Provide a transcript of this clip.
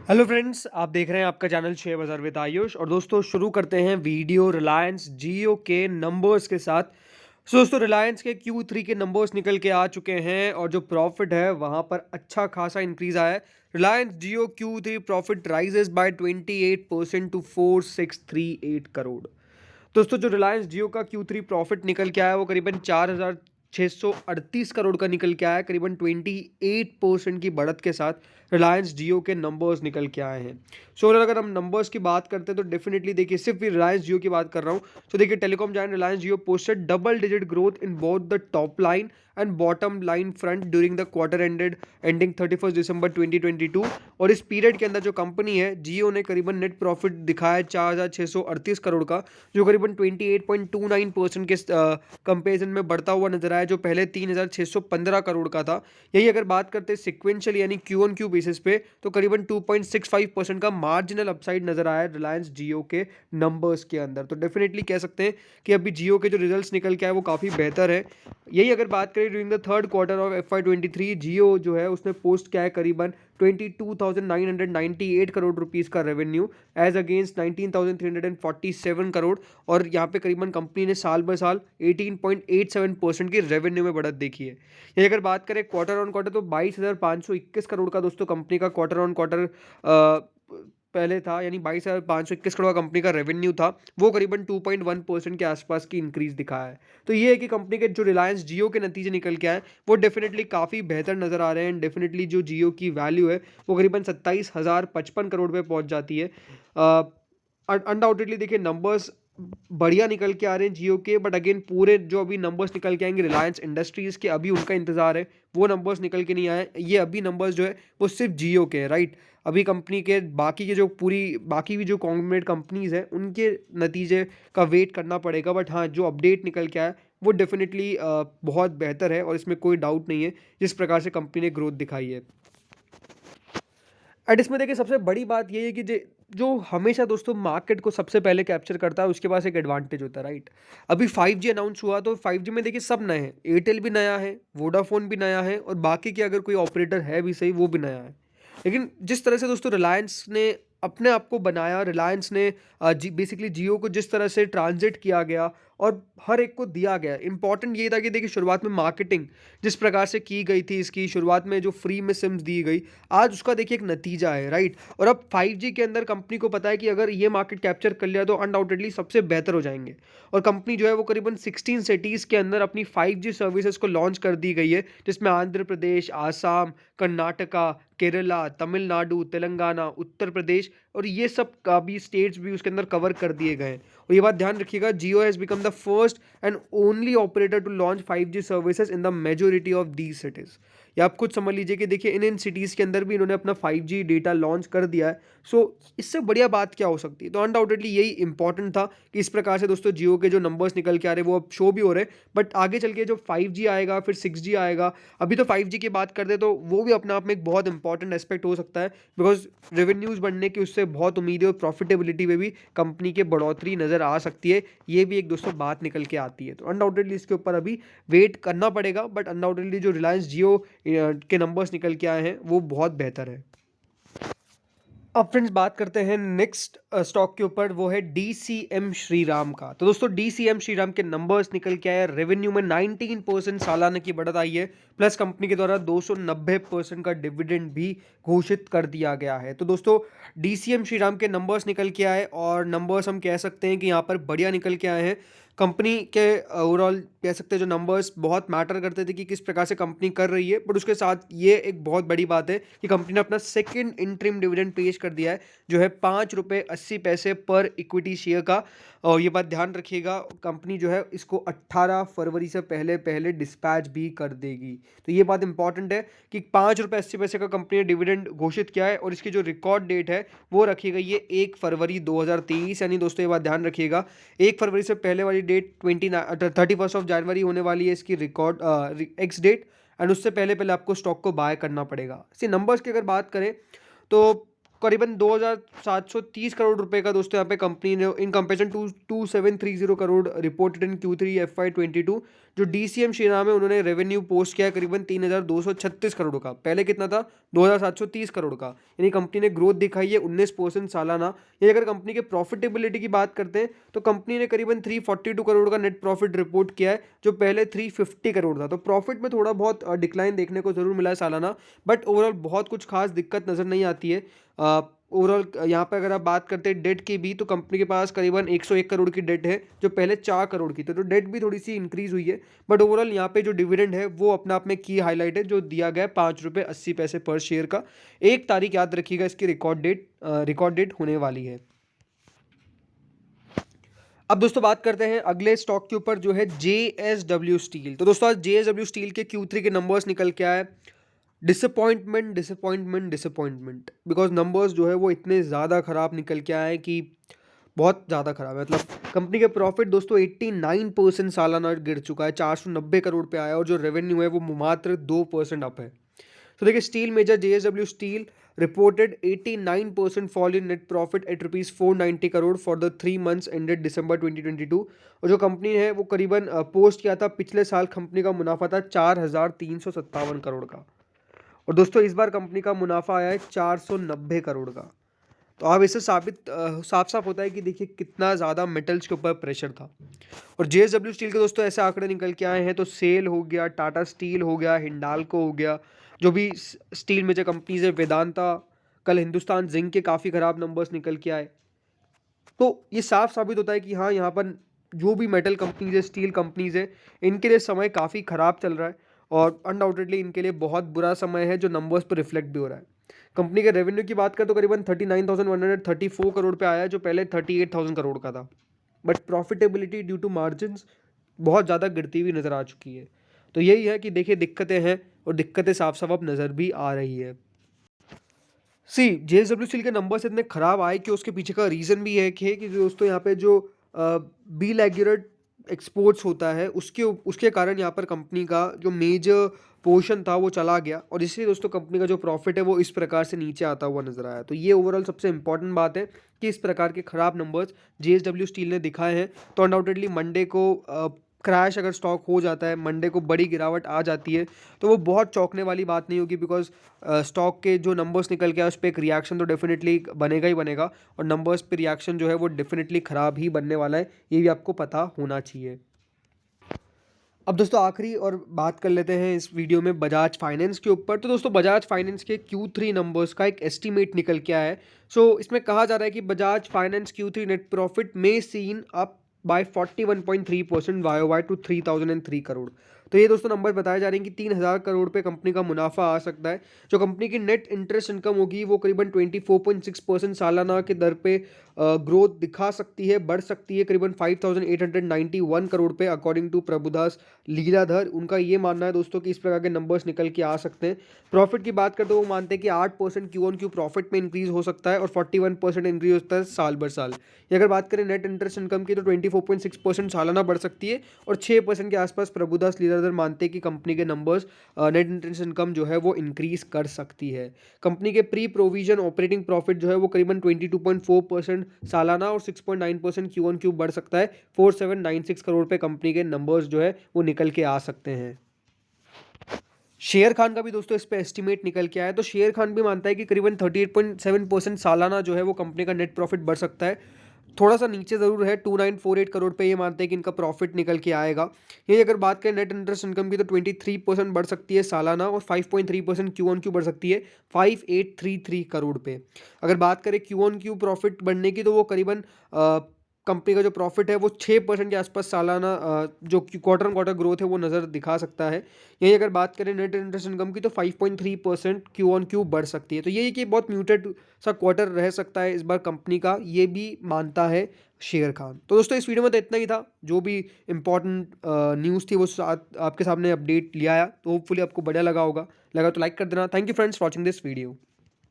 Hello friends, आप देख रहे हैं आपका चैनल शेयर बाजार विद आयुष। और दोस्तों शुरू करते हैं वीडियो रिलायंस जियो के नंबर्स के साथ। दोस्तों रिलायंस के Q3 के नंबर्स निकल के आ चुके हैं और जो प्रॉफिट है वहां पर अच्छा खासा इंक्रीज आया है। Reliance Jio Q3 profit rises by 28% to 4638 crore. दोस्तों जो रिलायंस जियो का Q3 प्रॉफिट निकल के आया वो करीबन 4638 करोड़ का निकल के आया, करीबन 28% की बढ़त के साथ रिलायंस जियो के नंबर्स निकल के आए हैं। सो अगर हम नंबर्स की बात करते हैं तो डेफिनेटली देखिए, सिर्फ रिलायंस जियो की बात कर रहा हूँ तो देखिए, telecom giant Reliance Jio posted double digit growth in both the top line and bottom line front during the quarter ending 31 दिसंबर 2022। और इस पीरियड के अंदर जो कंपनी है जियो ने करीबन नेट प्रॉफिट दिखाया 4638 करोड़ का, जो करीबन 28.29% के कंपेरिजन में बढ़ता हुआ नजर आया, जो पहले 3615 करोड़ का था। यही अगर बात करते हैं सिक्वेंशियल यानी क्यू ऑन क्यू बेसिस पे, तो करीबन 2.65% का मार्जिनल अपसाइड नजर आया रिलायंस जियो के नंबर्स के अंदर। तो डेफिनेटली कह सकते हैं कि अभी जियो के जो रिजल्ट्स निकल के आए वो काफ़ी बेहतर है। यही अगर बात करें during the third quarter of FY23, जियो जो है उसने पोस्ट किया है करीबन 22,998 करोड़ रुपीस का रेवेन्यू एज अगेंस्ट 19,347 करोड़। और यहाँ पे करीबन कंपनी ने साल ब साल 18.87% की रेवेन्यू में बढ़त देखी है। ये अगर बात करें क्वार्टर ऑन क्वार्टर, तो 22,521 करोड़ का दोस्तों कंपनी का क्वार्टर ऑन क्वार्टर पहले था, यानी 22,521 करोड़ का कंपनी का रेवेन्यू था, वो करीबन 2.1% के आसपास की इंक्रीज दिखाया है। तो ये है कि कंपनी के जो रिलायंस जियो के नतीजे निकल के आए वो डेफिनेटली काफ़ी बेहतर नज़र आ रहे हैं। डेफिनेटली जो जियो की वैल्यू है वो करीबन 27,055 करोड़ पे पहुंच जाती है। अनडाउटेडली देखिए, नंबर्स बढ़िया निकल के आ रहे हैं जियो के, बट अगेन पूरे जो अभी नंबर्स निकल के आएंगे रिलायंस इंडस्ट्रीज के, अभी उनका इंतजार है, वो नंबर्स निकल के नहीं आए। ये अभी नंबर्स जो है वो सिर्फ जियो के है, राइट। अभी कंपनी के बाकी के जो पूरी बाकी भी जो कॉन्ग्लोमरेट कंपनीज हैं उनके नतीजे का वेट करना पड़ेगा। बट हाँ, जो अपडेट निकल के आया वो डेफिनेटली बहुत बेहतर है और इसमें कोई डाउट नहीं है जिस प्रकार से कंपनी ने ग्रोथ दिखाई है। एंड इसमें देखिए, सबसे बड़ी बात ये है कि जो हमेशा दोस्तों मार्केट को सबसे पहले कैप्चर करता है उसके पास एक एडवांटेज होता है, राइट। अभी 5G अनाउंस हुआ तो 5G में देखिए सब नए हैं, एयरटेल भी नया है, वोडाफोन भी नया है, और बाकी के अगर कोई ऑपरेटर है भी सही वो भी नया है। लेकिन जिस तरह से दोस्तों रिलायंस ने अपने आप को बनाया, रिलायंस ने बेसिकली जियो को जिस तरह से ट्रांजिट किया गया और हर एक को दिया गया, इंपॉर्टेंट ये था कि देखिए शुरुआत में मार्केटिंग जिस प्रकार से की गई थी, इसकी शुरुआत में जो फ्री में सिम्स दी गई, आज उसका देखिए एक नतीजा है, राइट। और अब 5G के अंदर कंपनी को पता है कि अगर ये मार्केट कैप्चर कर लिया तो अनडाउटेडली सबसे बेहतर हो जाएंगे। और कंपनी जो है वो करीबन 16 सिटीज़ के अंदर अपनी 5G सर्विसेज को लॉन्च कर दी गई है, जिसमें आंध्र प्रदेश, आसाम, कर्नाटका, केरला, तमिलनाडु, तेलंगाना, उत्तर प्रदेश और ये सब का भी स्टेट्स भी उसके अंदर कवर कर दिए गए हैं। और ये बात ध्यान रखिएगा, Jio has become the first and only operator to launch 5G services in the majority of these cities. या आप खुद समझ लीजिए कि देखिए इन सिटीज़ के अंदर भी इन्होंने अपना 5G डेटा लॉन्च कर दिया है। सो इससे बढ़िया बात क्या हो सकती है। तो अनडाउटेडली यही इंपॉर्टेंट था कि इस प्रकार से दोस्तों जियो के जो नंबर्स निकल के आ रहे हैं वो अब शो भी हो रहे हैं, बट आगे चल के जो 5G आएगा, फिर 6G आएगा। अभी तो 5G की बात करते हैं तो वो भी अपने आप में एक बहुत इंपॉर्टेंट एस्पेक्ट हो सकता है, बिकॉज रेवेन्यूज़ बढ़ने की उससे बहुत उम्मीद है और प्रॉफिटेबिलिटी में भी कंपनी के बढ़ोतरी नज़र आ सकती है। ये भी एक दोस्तों बात निकल के आती है। तो अनडाउटेडली इसके ऊपर अभी वेट करना पड़ेगा, बट अनडाउटेडली जो रिलायंस जियो के नंबर्स निकल के आए हैं वो बहुत बेहतर है। अब फ्रेंड्स बात करते हैं नेक्स्ट स्टॉक के ऊपर, वो है DCM श्रीराम का। तो दोस्तों DCM श्रीराम के नंबर्स निकल के आए, रेवेन्यू में 19% सालाना की बढ़त आई है, प्लस कंपनी के द्वारा 290% का डिविडेंड भी घोषित कर दिया गया है। तो दोस्तों DCM श्रीराम के नंबर्स निकल के आए और नंबर्स हम कह सकते हैं कि यहाँ पर बढ़िया निकल के आए हैं। कंपनी के ओवरऑल कह सकते हैं जो नंबर्स बहुत मैटर करते थे कि किस प्रकार से कंपनी कर रही है, बट उसके साथ ये एक बहुत बड़ी बात है कि कंपनी ने अपना सेकंड इंटरिम डिविडेंड पेश कर दिया है, जो है 5 रुपये 80 पैसे पर इक्विटी शेयर का। और ये बात ध्यान रखिएगा, कंपनी जो है इसको 18 फरवरी से पहले पहले डिस्पैच भी कर देगी। तो ये बात इंपॉर्टेंट है कि 5 रुपये 80 पैसे का कंपनी ने डिविडेंड घोषित किया है और इसकी जो रिकॉर्ड डेट है वो रखी गई है 1 फरवरी 2023। यानी दोस्तों ये बात ध्यान रखिएगा, 1 फरवरी से पहले वाली डेट 31 ऑफ जनवरी होने वाली है इसकी रिकॉर्ड एक्स डेट, एंड उससे पहले पहले आपको स्टॉक को बाय करना पड़ेगा। इसी नंबर्स की अगर बात करें तो करीबन 2,730 करोड़ रुपए का दोस्तों यहाँ पे कंपनी ने in comparison to 2,730 crore reported in Q3 FY22, जो DCM श्रीराम है उन्होंने रेवेन्यू पोस्ट किया है करीबन 3,236 करोड़ का, पहले कितना था 2,730 करोड़ का, यानी कंपनी ने ग्रोथ दिखाई है 19% सालाना। ये अगर कंपनी के प्रॉफिटेबिलिटी की बात करते हैं तो कंपनी ने करीबन 342 करोड़ का नेट प्रॉफिट रिपोर्ट किया है, जो पहले 350 करोड़ था। तो प्रॉफिट में थोड़ा बहुत डिक्लाइन देखने को जरूर मिला है सालाना, बट ओवरऑल बहुत कुछ खास दिक्कत नज़र नहीं आती है। ओवरऑल यहाँ पे अगर आप बात करते हैं डेट की भी, तो कंपनी के पास करीबन 101 करोड़ की डेट है, जो पहले 4 करोड़ की थी, तो डेट भी थोड़ी सी इंक्रीज हुई है। बट ओवरऑल यहाँ पे जो डिविडेंड है वो अपना आप में की हाईलाइट है, जो दिया गया है 5 रुपये 80 पैसे पर शेयर का। 1 तारीख याद रखिएगा इसकी रिकॉर्ड डेट होने वाली है। अब दोस्तों बात करते हैं अगले स्टॉक के ऊपर, जो है JSW स्टील। तो दोस्तों आज JSW स्टील के Q3 के नंबर्स निकल के आए। Disappointment disappointment disappointment, because numbers जो है वो इतने ज़्यादा ख़राब निकल के आए कि बहुत ज़्यादा ख़राब है। मतलब कंपनी के प्रॉफिट दोस्तों 89% सालाना गिर चुका है, 490 करोड़ पे आया, और जो रेवेन्यू है वो मात्र 2% अप है। तो देखिए steel major JSW steel reported 89% fall in net profit at rupees 490 crore for the 3 months ended December 2022। और जो कंपनी है वो करीबन पोस्ट किया था पिछले साल, कंपनी का मुनाफा था 4,357 करोड़ का, और दोस्तों इस बार कंपनी का मुनाफा आया है 490 करोड़ का। तो अब इससे साफ साफ होता है कि देखिए कितना ज़्यादा मेटल्स के ऊपर प्रेशर था। और JSW स्टील के दोस्तों ऐसे आंकड़े निकल के आए हैं, तो सेल हो गया, टाटा स्टील हो गया, हिंडाल्को हो गया, जो भी स्टील मेजर कंपनीज है, वेदांता, कल हिंदुस्तान जिंक के काफ़ी ख़राब नंबर्स निकल के आए। तो ये साफ साबित होता है कि हाँ, यहाँ पर जो भी मेटल कंपनीज है, स्टील कंपनीज है, इनके लिए समय काफ़ी ख़राब चल रहा है, और अनडाउटेडली इनके लिए बहुत बुरा समय है, जो नंबर्स पर रिफ्लेक्ट भी हो रहा है। कंपनी के रेवेन्यू की बात करें तो करीबन 39,134 करोड़ पे आया है, जो पहले 38,000 करोड़ का था। But profitability due to margins बहुत ज़्यादा गिरती हुई नज़र आ चुकी है। तो यही है कि देखिए दिक्कतें हैं, और दिक्कतें साफ साफ अब नज़र भी आ रही है। JSW स्टील के नंबर्स इतने ख़राब आए कि उसके पीछे का रीज़न भी है कि दोस्तों यहाँ पे जो बी लैग्यूरेट एक्सपोर्ट्स होता है, उसके कारण यहाँ पर कंपनी का जो मेजर पोर्शन था वो चला गया, और इसलिए दोस्तों कंपनी का जो प्रॉफिट है वो इस प्रकार से नीचे आता हुआ नजर आया। तो ये ओवरऑल सबसे इंपॉर्टेंट बात है कि इस प्रकार के खराब नंबर्स JSW स्टील ने दिखाए हैं। तो अनडाउटेडली मंडे को क्रैश अगर स्टॉक हो जाता है, मंडे को बड़ी गिरावट आ जाती है, तो वो बहुत चौंकने वाली बात नहीं होगी, बिकॉज स्टॉक के जो नंबर्स निकल के आए उस पर एक रिएक्शन तो डेफिनेटली बनेगा ही बनेगा, और नंबर्स पे रिएक्शन जो है वो डेफिनेटली ख़राब ही बनने वाला है, ये भी आपको पता होना चाहिए। अब दोस्तों आखिरी और बात कर लेते हैं इस वीडियो में बजाज फाइनेंस के ऊपर। तो दोस्तों बजाज फाइनेंस के Q3 नंबर्स का एक एस्टीमेट निकल के आया है। इसमें कहा जा रहा है कि Bajaj finance Q3 net profit में seen up by 41.3% YOY to 3,003 crore. तो ये दोस्तों नंबर बताए जा रहे हैं कि 3,000 करोड़ पे कंपनी का मुनाफा आ सकता है। जो कंपनी की नेट इंटरेस्ट इनकम होगी वो करीबन 24.6% सालाना के दर पे ग्रोथ दिखा सकती है, बढ़ सकती है करीबन 5,891 करोड़ पे, अकॉर्डिंग टू प्रभुदास लीलाधर। उनका ये मानना है दोस्तों कि इस प्रकार के नंबर्स निकल के आ सकते हैं। प्रॉफिट की बात करते तो वो मानते हैं कि 8% Q-on-Q प्रॉफिट में इंक्रीज हो सकता है, और 41% इंक्रीज होता है साल भर साल। ये अगर बात करें नेट इंटरेस्ट इनकम की, तो 24.6% सालाना बढ़ सकती है, और 6% के आसपास प्रभुदास लीलाधर मानते हैं कि कंपनी के नंबर्स नेट इंटरेस्ट इनकम जो है वो इंक्रीज कर सकती है। कंपनी के प्री प्रोविजन ऑपरेटिंग प्रॉफिट जो है वो करीबन 22.4% सालाना और 6.9% Q-on-Q बढ़ सकता है। 4796 करोड़ पे कंपनी के नंबर्स जो है वो निकल के आ सकते हैं। शेयर खान का भी दोस्तों इस पे एस्टीमेट निकल के आया, तो शेयर खान भी मानता है कि करीबन 38.7% सालाना जो है वो कंपनी का नेट प्रॉफिट बढ़ सकता है। थोड़ा सा नीचे ज़रूर है, 2948 करोड़ पे ये मानते हैं कि इनका प्रॉफिट निकल के आएगा। ये अगर बात करें नेट इंटरेस्ट इनकम की, तो 23% बढ़ सकती है सालाना, और 5.3% Q-on-Q बढ़ सकती है 5833 करोड़ पे। अगर बात करें Q-on-Q प्रॉफिट बढ़ने की, तो वो करीबन कंपनी का जो प्रॉफिट है वो 6% के आसपास सालाना जो क्वार्टर ऑन क्वार्टर ग्रोथ है वो नज़र दिखा सकता है। यही अगर बात करें नेट इंटरेस्ट इनकम की, तो 5.3% Q-on-Q बढ़ सकती है। तो यही कि बहुत म्यूटेड सा क्वार्टर रह सकता है इस बार कंपनी का, ये भी मानता है शेयर खान। तो दोस्तों इस वीडियो में तो इतना ही था, जो भी इंपॉर्टेंट न्यूज़ थी वो साथ आपके सामने अपडेट लिया आया। तो होपफुली आपको बढ़िया लगा होगा, लगा तो लाइक कर देना। Thank you friends watching this video.